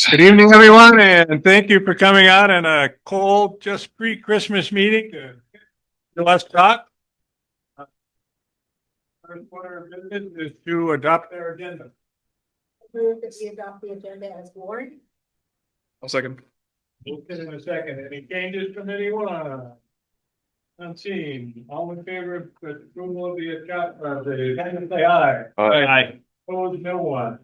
Good evening, everyone, and thank you for coming out on a cold, just pre-Christmas meeting to let's talk. First order of business is to adopt their agenda. Move that we adopt the agenda as warned. I'll second. Moved in a second. Any changes from anyone? Unseen. All in favor of the approval of the agenda, say aye. Aye. Opposed, no one.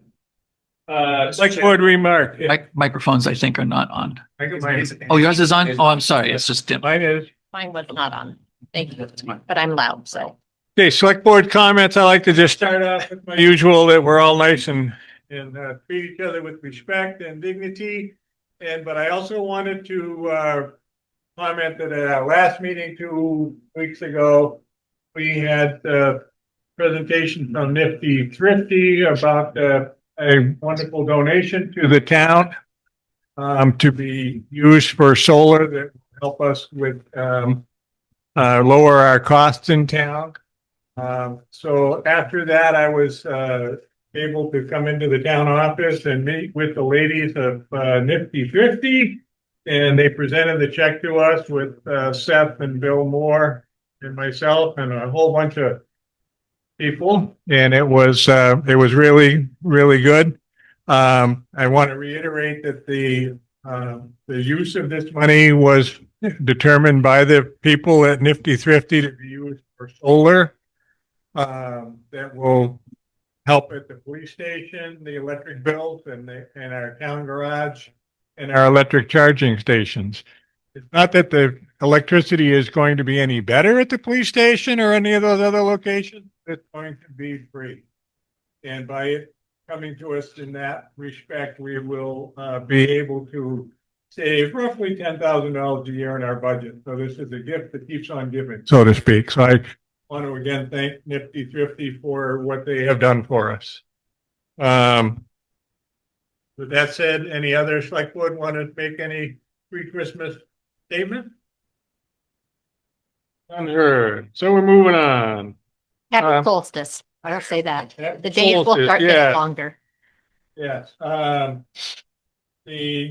Select board remark. Microphones, I think, are not on. Mine Oh, yours is on? Oh, I'm sorry. It's just dim. is. Mine was not on. Thank you, but I'm loud, so. Okay, select board comments. I like to just start off with my usual that we're all nice and treat each other with respect and dignity. But I also wanted to comment that at our last meeting 2 weeks ago, we had a presentation from Nifty Thrifty about a wonderful donation to the town to be used for solar that will help us with lower our costs in town. So after that, I was able to come into the town office and meet with the ladies of Nifty Thrifty, and they presented the check to us with Seth and Bill Moore and myself and a whole bunch of people, and it was really, really good. I want to reiterate that the use of this money was determined by the people at Nifty Thrifty to be used for solar. That will help at the police station, the electric bills, and our town garage, and our electric charging stations. It's not that the electricity is going to be any better at the police station or any of those other locations. It's going to be free. And by it coming to us in that respect, we will be able to save roughly $10,000 a year in our budget. So this is a gift that keeps on giving, so to speak. So I want to again thank Nifty Thrifty for what they have done for us. With that said, any other select board want to make any pre-Christmas statement? Unheard. So we're moving on. Happy solstice. I'll say that. Happy The days will solstice, start yeah. getting longer. Yes. The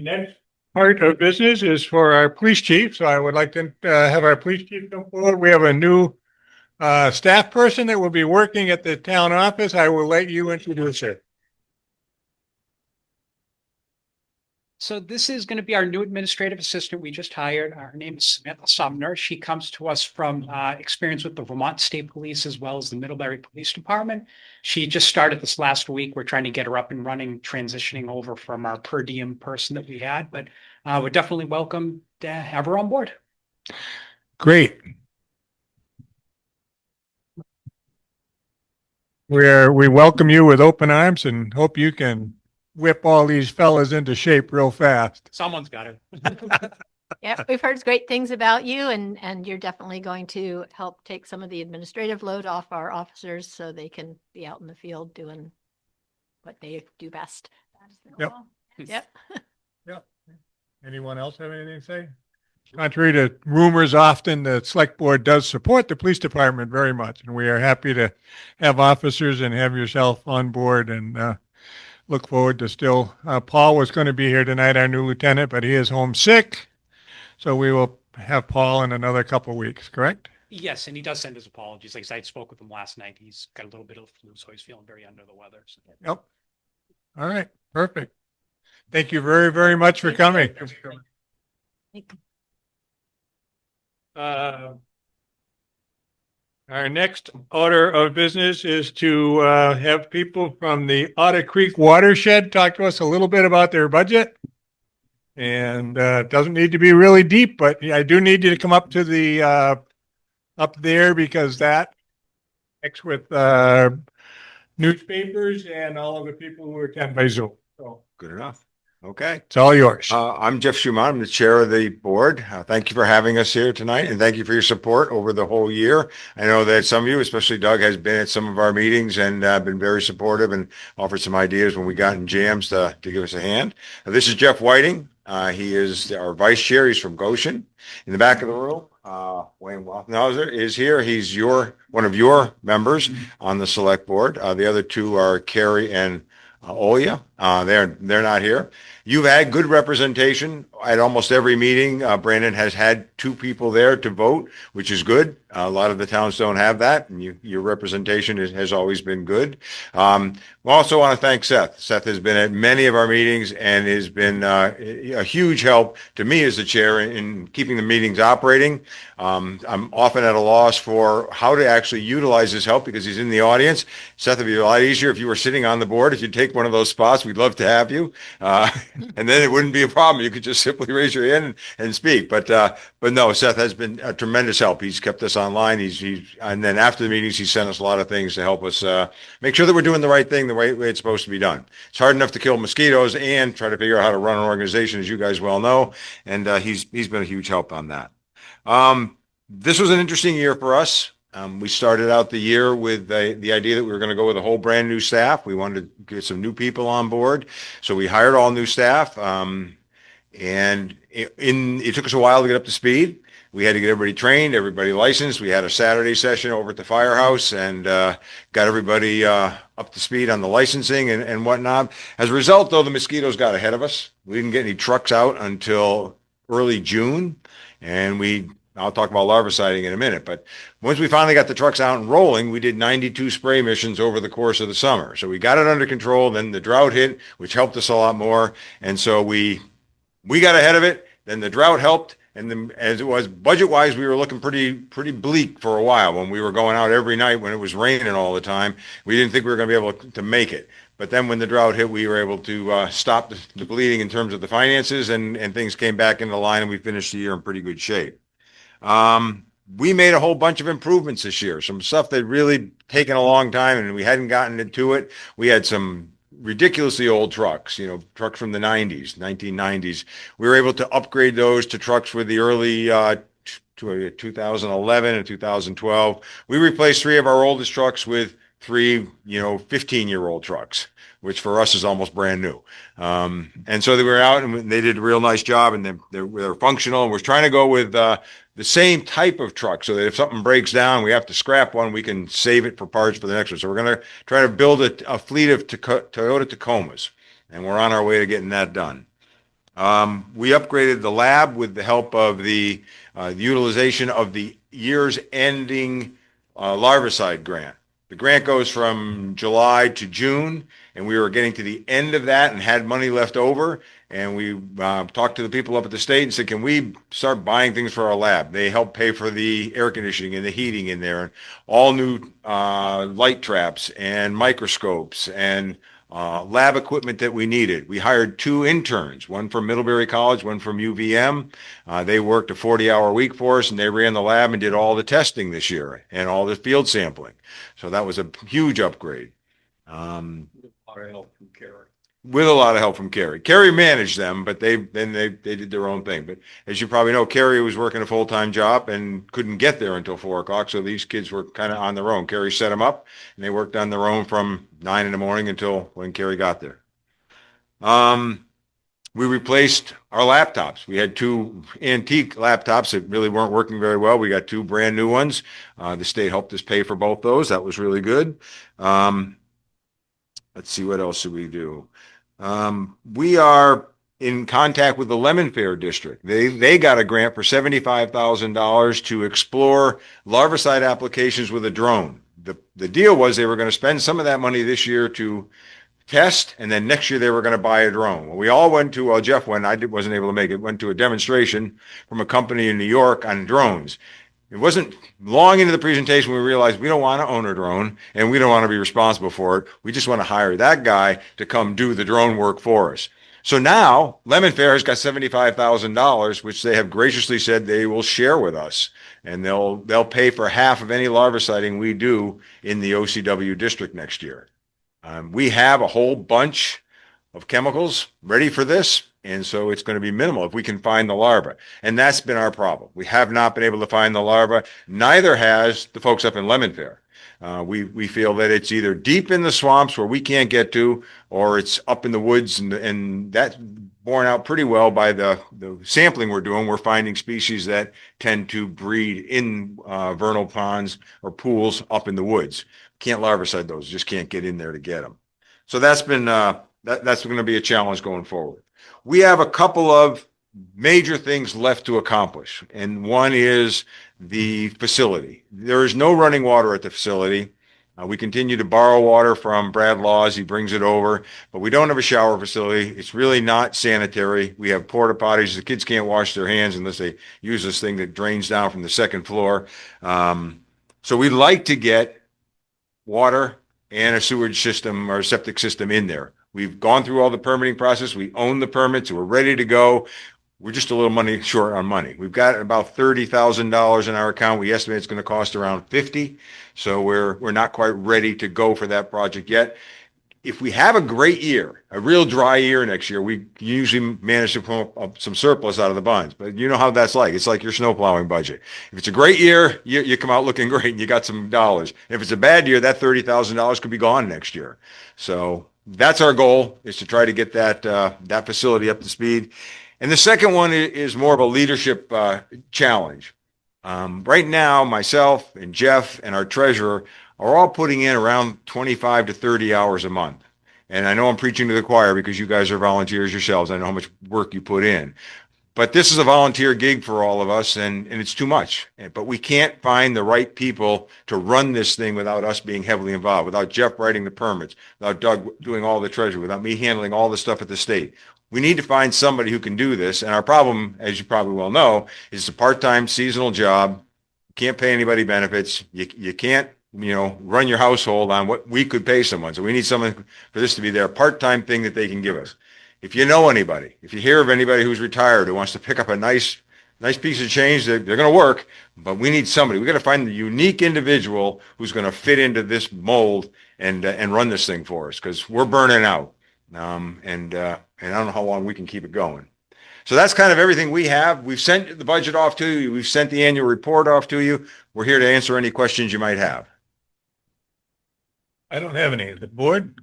next part of business is for our police chief. So I would like to have our police chief come forward. We have a new staff person that will be working at the town office. I will let you introduce her. So this is going to be our new administrative assistant we just hired. Her name is Samantha Sumner. She comes to us from experience with the Vermont State Police as well as the Middlebury Police Department. She just started this last week. We're trying to get her up and running, transitioning over from our per diem person that we had, but we're definitely welcome to have her on board. Great. We welcome you with open arms and hope you can whip all these fellas into shape real fast. Someone's got it. Yeah, we've heard great things about you, and you're definitely going to help take some of the administrative load off our officers so they can be out in the field doing what they do best. Yep. Yep. Yep. Anyone else have anything to say? Contrary to rumors, often the select board does support the police department very much, and we are happy to have officers and have yourself on board, and look forward to still. Paul was going to be here tonight, our new lieutenant, but he is homesick, so we will have Paul in another couple of weeks. Correct? Yes, and he does send his apologies. Like I spoke with him last night. He's got a little bit of flu, so he's feeling very under the weather. So. Yep. All right. Perfect. Thank you very, very much for coming. Our next order of business is to have people from the Otter Creek Watershed talk to us a little bit about their budget. And it doesn't need to be really deep, but I do need you to come up to the up there because that connects with newspapers and all of the people who attend by Zoom. So Good enough. Okay. it's all yours. I'm Jeff Schumann. I'm the chair of the board. Thank you for having us here tonight, and thank you for your support over the whole year. I know that some of you, especially Doug, has been at some of our meetings and been very supportive and offered some ideas when we got in jams to give us a hand. This is Jeff Whiting. He is our vice chair. He's from Goshen. In the back of the room, Wayne Waffenhauser is here. He's one of your members on the select board. The other two are Carrie and Olia. They're not here. You've had good representation at almost every meeting. Brandon has had 2 people there to vote, which is good. A lot of the towns don't have that, and your representation has always been good. We also want to thank Seth. Seth has been at many of our meetings and has been a huge help to me as the chair in keeping the meetings operating. I'm often at a loss for how to actually utilize his help because he's in the audience. Seth, it'd be a lot easier if you were sitting on the board. If you take one of those spots, we'd love to have you. And then it wouldn't be a problem. You could just simply raise your hand and speak. But no, Seth has been a tremendous help. He's kept us online. And then after the meetings, he sent us a lot of things to help us make sure that we're doing the right thing the way it's supposed to be done. It's hard enough to kill mosquitoes and try to figure out how to run an organization, as you guys well know. And he's been a huge help on that. This was an interesting year for us. We started out the year with the idea that we were going to go with a whole brand new staff. We wanted to get some new people on board. So we hired all new staff. And it took us a while to get up to speed. We had to get everybody trained, everybody licensed. We had a Saturday session over at the firehouse and got everybody up to speed on the licensing and whatnot. As a result, though, the mosquitoes got ahead of us. We didn't get any trucks out until early June. And I'll talk about larviciding in a minute, but once we finally got the trucks out and rolling, we did 92 spray missions over the course of the summer. So we got it under control. Then the drought hit, which helped us a lot more. And so we got ahead of it. Then the drought helped. And then, as it was budget-wise, we were looking pretty bleak for a while when we were going out every night when it was raining all the time. We didn't think we were going to be able to make it. But then when the drought hit, we were able to stop the bleeding in terms of the finances, and things came back into line, and we finished the year in pretty good shape. We made a whole bunch of improvements this year, some stuff that really taken a long time and we hadn't gotten into it. We had some ridiculously old trucks, trucks from the 1990s. We were able to upgrade those to trucks with the early 2011 and 2012. We replaced 3 of our oldest trucks with 3, 15-year-old trucks, which for us is almost brand new. And so they were out and they did a real nice job, and they're functional. And we're trying to go with the same type of truck so that if something breaks down, we have to scrap one, we can save it for parts for the next one. So we're going to try to build a fleet of Toyota Tacomas, and we're on our way to getting that done. We upgraded the lab with the help of the utilization of the year's ending larvicide grant. The grant goes from July to June, and we were getting to the end of that and had money left over. And we talked to the people up at the state and said, can we start buying things for our lab? They help pay for the air conditioning and the heating in there, and all new light traps and microscopes and lab equipment that we needed. We hired 2 interns, one from Middlebury College, one from UVM. They worked a 40-hour week for us, and they ran the lab and did all the testing this year and all the field sampling. So that was a huge upgrade. With a lot of help from Carrie. Carrie managed them, but they did their own thing. But as you probably know, Carrie was working a full-time job and couldn't get there until 4 o'clock. So these kids were kind of on their own. Carrie set them up, and they worked on their own from 9 in the morning until when Carrie got there. We replaced our laptops. We had 2 antique laptops that really weren't working very well. We got 2 brand new ones. The state helped us pay for both those. That was really good. Let's see, what else did we do? We are in contact with the Lemon Fair District. They got a grant for $75,000 to explore larvicide applications with a drone. The deal was they were going to spend some of that money this year to test, and then next year they were going to buy a drone. Well, we all went to, well, Jeff went, wasn't able to make it, went to a demonstration from a company in New York on drones. It wasn't long into the presentation we realized we don't want to own a drone and we don't want to be responsible for it. We just want to hire that guy to come do the drone work for us. So now Lemon Fair has got $75,000, which they have graciously said they will share with us, and they'll pay for half of any larviciding we do in the OCW district next year. We have a whole bunch of chemicals ready for this, and so it's going to be minimal if we can find the larva. And that's been our problem. We have not been able to find the larva. Neither has the folks up in Lemon Fair. We feel that it's either deep in the swamps where we can't get to, or it's up in the woods, and that's borne out pretty well by the sampling we're doing. We're finding species that tend to breed in vernal ponds or pools up in the woods. Can't larvicide those, just can't get in there to get them. So that's been That's going to be a challenge going forward. We have a couple of major things left to accomplish, and one is the facility. There is no running water at the facility. We continue to borrow water from Brad Laws. He brings it over, but we don't have a shower facility. It's really not sanitary. We have porta potties. The kids can't wash their hands unless they use this thing that drains down from the second floor. So we'd like to get water and a sewage system or a septic system in there. We've gone through all the permitting process. We own the permits. We're ready to go. We're just a little money short on money. We've got about $30,000 in our account. We estimate it's going to cost around 50. So we're not quite ready to go for that project yet. If we have a great year, a real dry year next year, we usually manage to pull up some surplus out of the bonds. But you know how that's like. It's like your snow plowing budget. If it's a great year, you come out looking great and you got some dollars. If it's a bad year, that $30,000 could be gone next year. So that's our goal, is to try to get that facility up to speed. And the second one is more of a leadership challenge. Right now, myself and Jeff and our treasurer are all putting in around 25 to 30 hours a month. And I know I'm preaching to the choir because you guys are volunteers yourselves. I know how much work you put in. But this is a volunteer gig for all of us, and it's too much. But we can't find the right people to run this thing without us being heavily involved, without Jeff writing the permits, without Doug doing all the treasury, without me handling all the stuff at the state. We need to find somebody who can do this. And our problem, as you probably well know, is it's a part-time seasonal job. You can't pay anybody benefits. You can't, run your household on what we could pay someone. So we need someone for this to be their part-time thing that they can give us. If you know anybody, if you hear of anybody who's retired who wants to pick up a nice piece of change, they're going to work, but we need somebody. We got to find the unique individual who's going to fit into this mold and run this thing for us, because we're burning out. And I don't know how long we can keep it going. So that's kind of everything we have. We've sent the budget off to you. We've sent the annual report off to you. We're here to answer any questions you might have. I don't have any. The board?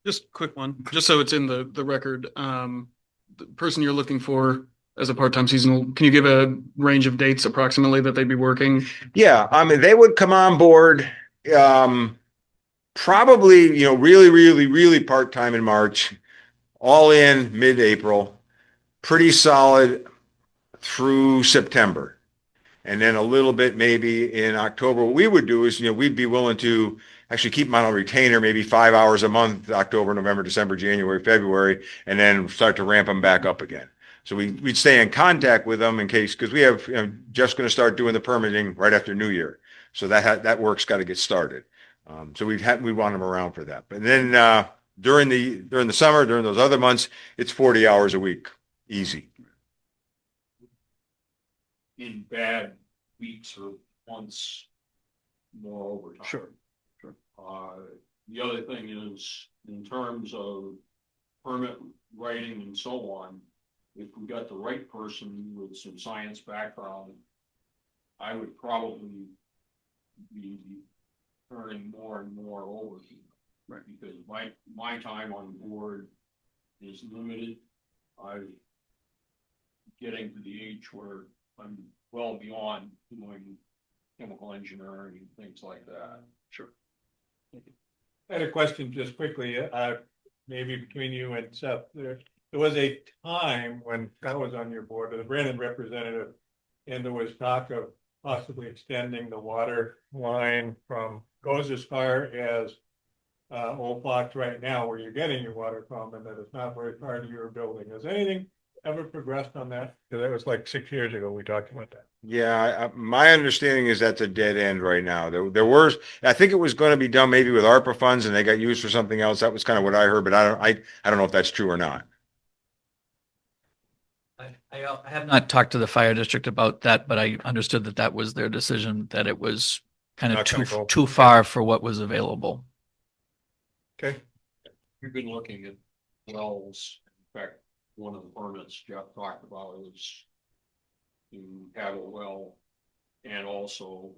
Just a quick one, just so it's in the record. The person you're looking for as a part-time seasonal, can you give a range of dates approximately that they'd be working? Yeah, I mean, they would come on board probably, really, really, really part-time in March, all in mid-April, pretty solid through September. And then a little bit maybe in October. What we would do is, we'd be willing to actually keep them on a retainer, maybe 5 hours a month, October, November, December, January, February, and then start to ramp them back up again. So we'd stay in contact with them in case, because we have, Jeff's going to start doing the permitting right after New Year. So that work's got to get started. So we want them around for that. But then during the summer, during those other months, it's 40 hours a week, easy. In bad weeks or months, more overtime. Sure. The other thing is, in terms of permit writing and so on, if we got the right person with some science background, I would probably be turning more and more over to them. Right. Because my time on board is limited. I'm getting to the age where I'm well beyond doing chemical engineering and things like that. Sure. I had a question just quickly, maybe between you and Seth. There was a time when I was on your board, the Brandon representative, and there was talk of possibly extending the water line goes as far as Old Fox right now, where you're getting your water from, and that it's not very far to your building. Has anything ever progressed on that? Because that was like 6 years ago we talked about that. Yeah, my understanding is that's a dead end right now. There was, I think it was going to be done maybe with ARPA funds, and they got used for something else. That was kind of what I heard, but I don't know if that's true or not. I have not talked to the fire district about that, but I understood that was their decision, that it was kind of Not gonna go. too far for what was available. Okay. We've been looking at wells. In fact, one of the permits Jeff talked about was to have a well and also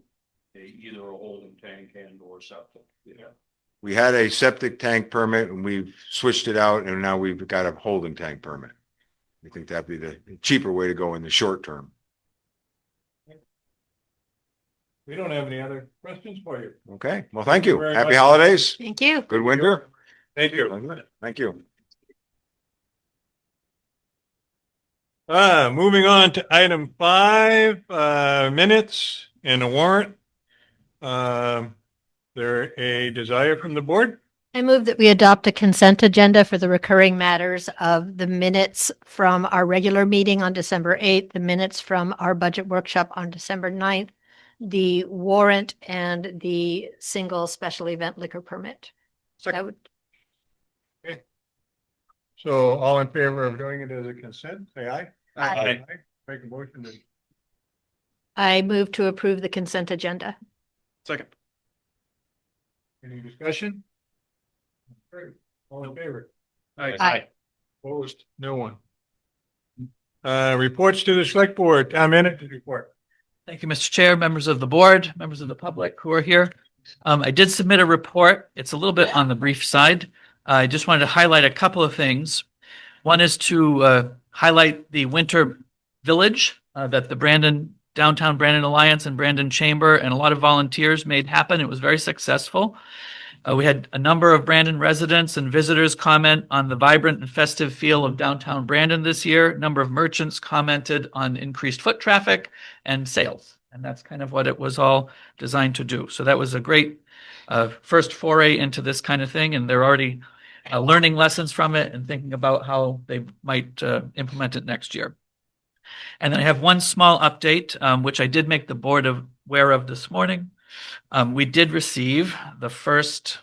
either a holding tank and or septic. Yeah. We had a septic tank permit and we've switched it out, and now we've got a holding tank permit. I think that'd be the cheaper way to go in the short term. We don't have any other questions for you. Okay, well, thank you. Very Happy much. holidays. Thank you. Good winter. Thank you. Thank you. Moving on to item 5, minutes and a warrant. There a desire from the board? I move that we adopt a consent agenda for the recurring matters of the minutes from our regular meeting on December 8th, the minutes from our budget workshop on December 9th, the warrant and the single special event liquor permit. That would, So all in favor of doing it as a consent, say aye. Aye. Make a motion to, I move to approve the consent agenda. Second. any discussion? All in favor? Aye. Opposed? No one. Reports to the select board, town manager's report. Thank you, Mr. Chair, members of the board, members of the public who are here. I did submit a report. It's a little bit on the brief side. I just wanted to highlight a couple of things. One is to highlight the winter village that the Downtown Brandon Alliance and Brandon Chamber and a lot of volunteers made happen. It was very successful. We had a number of Brandon residents and visitors comment on the vibrant and festive feel of downtown Brandon this year. A number of merchants commented on increased foot traffic and sales. And that's kind of what it was all designed to do. So that was a great first foray into this kind of thing. And they're already learning lessons from it and thinking about how they might implement it next year. And then I have one small update, which I did make the board aware of this morning. We did receive the first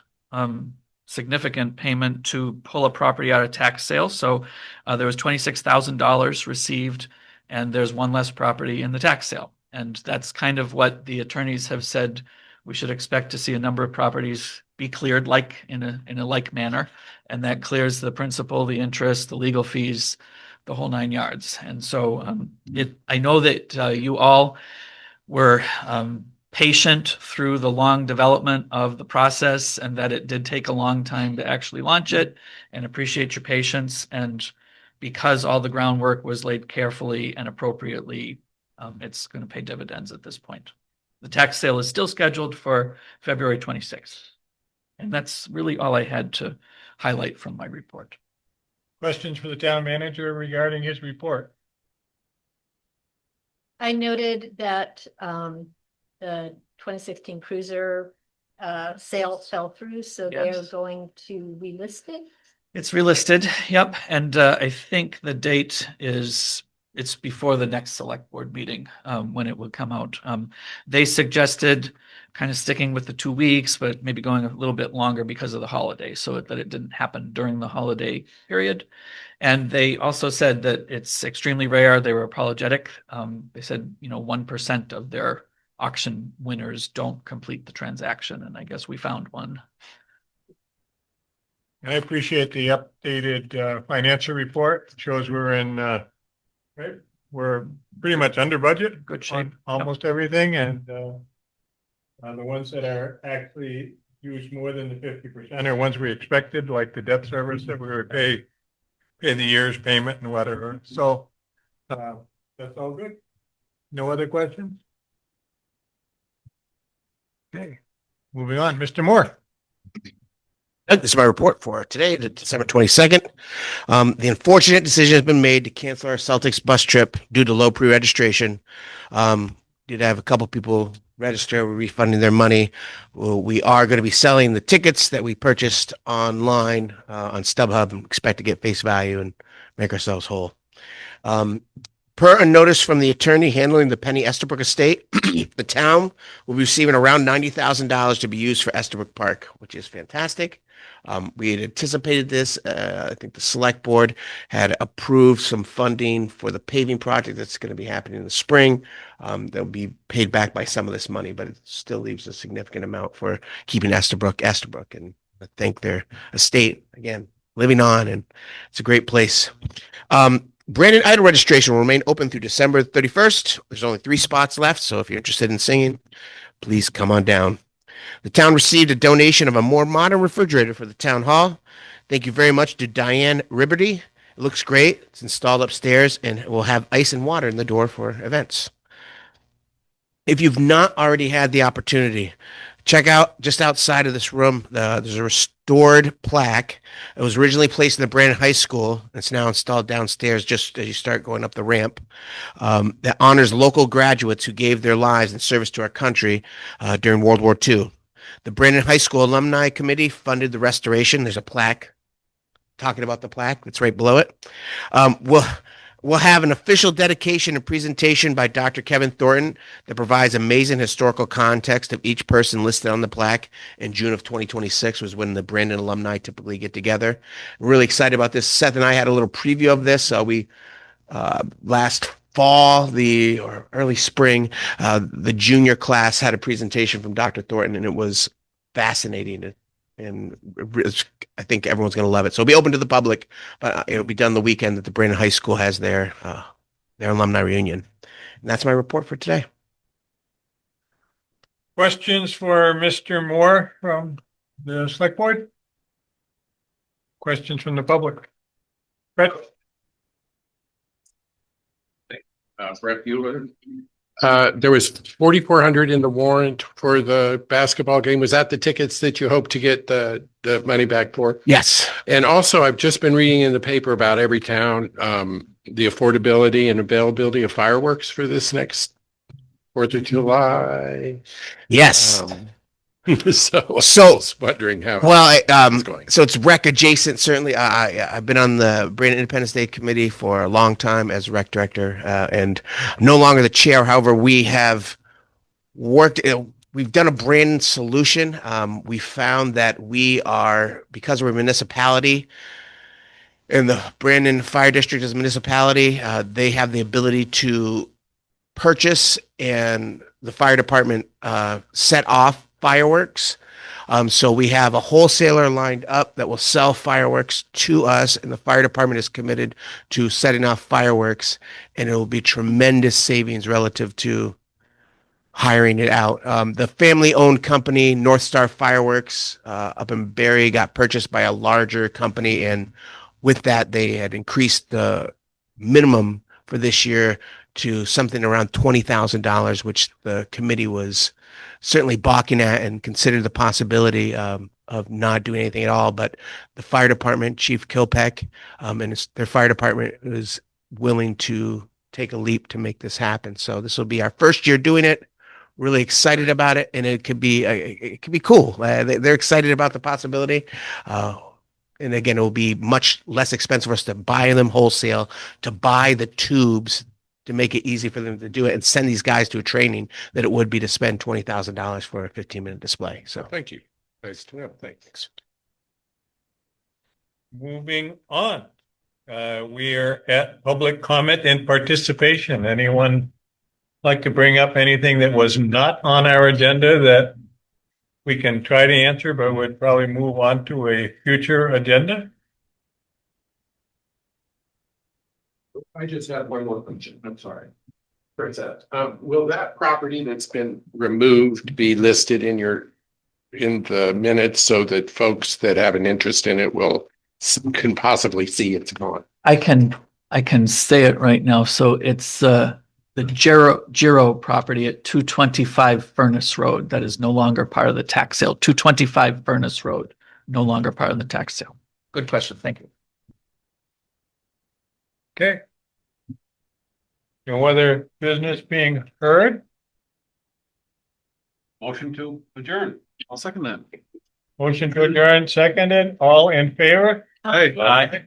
significant payment to pull a property out of tax sale. So there was $26,000 received, and there's one less property in the tax sale. And that's kind of what the attorneys have said. We should expect to see a number of properties be cleared like in a like manner. And that clears the principal, the interest, the legal fees, the whole 9 yards. And so I know that you all were patient through the long development of the process and that it did take a long time to actually launch it, and appreciate your patience. And because all the groundwork was laid carefully and appropriately, it's going to pay dividends at this point. The tax sale is still scheduled for February 26th. And that's really all I had to highlight from my report. Questions for the town manager regarding his report? I noted that the 2016 Cruiser sale fell through, so they are Yes. going to relist it. It's relisted, yep. And I think the date it's before the next select board meeting when it will come out. They suggested kind of sticking with the 2 weeks, but maybe going a little bit longer because of the holiday, so that it didn't happen during the holiday period. And they also said that it's extremely rare. They were apologetic. They said, 1% of their auction winners don't complete the transaction. And I guess we found one. I appreciate the updated financial report. It shows we're in, right? We're pretty much under budget. Good shape. On almost everything, and the ones that are actually used more than the 50% are ones we expected, like the debt service that we would pay the year's payment and whatever. So that's all good. No other questions? Okay, moving on. Mr. Moore. This is my report for today, December 22nd. The unfortunate decision has been made to cancel our Celtics bus trip due to low pre-registration. Did have a couple people register. We're refunding their money. We are going to be selling the tickets that we purchased online on StubHub and expect to get face value and make ourselves whole. Per a notice from the attorney handling the Penny Estabrook estate, the town will be receiving around $90,000 to be used for Estabrook Park, which is fantastic. We had anticipated this. I think the select board had approved some funding for the paving project that's going to be happening in the spring. They'll be paid back by some of this money, but it still leaves a significant amount for keeping Estabrook. And I thank their estate, again, living on, and it's a great place. Brandon Idol registration will remain open through December 31st. There's only 3 spots left, so if you're interested in singing, please come on down. The town received a donation of a more modern refrigerator for the town hall. Thank you very much to Diane Ribberty. It looks great. It's installed upstairs and will have ice and water in the door for events. If you've not already had the opportunity, check out just outside of this room. There's a restored plaque. It was originally placed in the Brandon High School. It's now installed downstairs just as you start going up the ramp. That honors local graduates who gave their lives in service to our country during World War II. The Brandon High School Alumni Committee funded the restoration. There's a plaque talking about the plaque that's right below it. We'll have an official dedication and presentation by Dr. Kevin Thornton that provides amazing historical context of each person listed on the plaque. In June of 2026 was when the Brandon alumni typically get together. I'm really excited about this. Seth and I had a little preview of this. We last fall, or early spring, the junior class had a presentation from Dr. Thornton, and it was fascinating. And I think everyone's going to love it. So it'll be open to the public, but it'll be done the weekend that the Brandon High School has their alumni reunion. And that's my report for today. Questions for Mr. Moore from the Select Board? Questions from the public? Brett? Brett Bueller. There was 4,400 in the warrant for the basketball game. Was that the tickets that you hope to get the money back for? Yes. And also, I've just been reading in the paper about every town, the affordability and availability of fireworks for this next 4th of July. Yes. So I So- was wondering how Well, it's going. so it's rec adjacent. Certainly, I've been on the Brandon Independence Day Committee for a long time as rec director, and no longer the chair. However, we have worked. We've done a Brandon solution. We found that because we're a municipality, and the Brandon Fire District is a municipality, they have the ability to purchase and the fire department set off fireworks. So we have a wholesaler lined up that will sell fireworks to us, and the fire department is committed to setting off fireworks, and it will be tremendous savings relative to hiring it out. The family-owned company, North Star Fireworks, up in Barrie, got purchased by a larger company, and with that, they had increased the minimum for this year to something around $20,000, which the committee was certainly balking at and considered the possibility of not doing anything at all. But the fire department, Chief Kilpeck, and their fire department is willing to take a leap to make this happen. So this will be our first year doing it. Really excited about it, and it could be cool. They're excited about the possibility. And again, it will be much less expensive for us to buy them wholesale, to buy the tubes, to make it easy for them to do it and send these guys to a training that it would be to spend $20,000 for a 15-minute display. So Thank you. Nice to know. Thanks. Moving on. We are at public comment and participation. Anyone like to bring up anything that was not on our agenda that we can try to answer, but would probably move on to a future agenda? I just have one more question. I'm sorry. Where's that? Will that property that's been removed be listed in the minutes so that folks that have an interest in it can possibly see it's gone? I can say it right now. So it's the Giro property at 225 Furnace Road. That is no longer part of the tax sale. 225 Furnace Road, no longer part of the tax sale. Good question. Thank you. Okay. No other business being heard? Motion to adjourn. I'll second that. Motion to adjourn, seconded. All in favor? Hey. Aye.